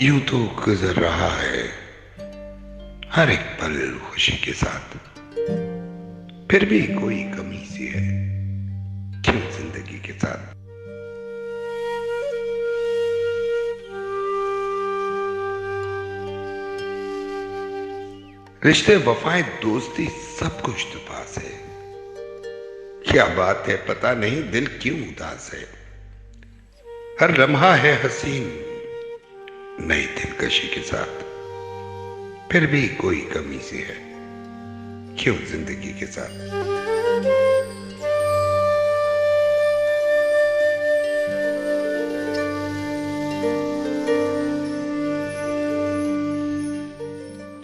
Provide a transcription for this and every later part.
यूं तो गुजर रहा है हर एक पल खुशी के साथ, फिर भी कोई कमी सी है क्यों जिंदगी के साथ। रिश्ते वफाएं दोस्ती सब कुछ तो पास है, क्या बात है पता नहीं दिल क्यों उदास है। हर लम्हा है हसीन नई दिलकशी के साथ, फिर भी कोई कमी सी है क्यों जिंदगी के साथ।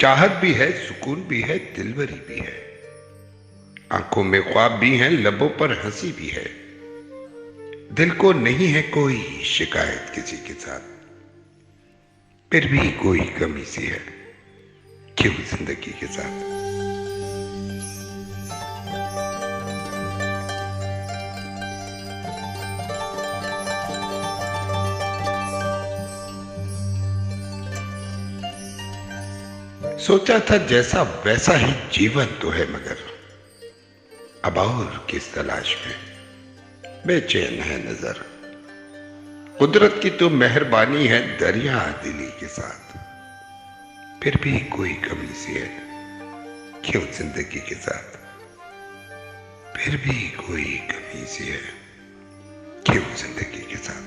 चाहत भी है, सुकून भी है, दिलबरी भी है, आंखों में ख्वाब भी हैं, लबों पर हंसी भी है। दिल को नहीं है कोई शिकायत किसी के साथ, फिर भी कोई कमी सी है क्यों जिंदगी के साथ। सोचा था जैसा वैसा ही जीवन तो है, मगर अब और किस तलाश में बेचैन है नजर। कुदरत की तो मेहरबानी है दरिया दिली के साथ, फिर भी कोई कमी सी है क्यों जिंदगी के साथ। फिर भी कोई कमी सी है क्यों जिंदगी के साथ।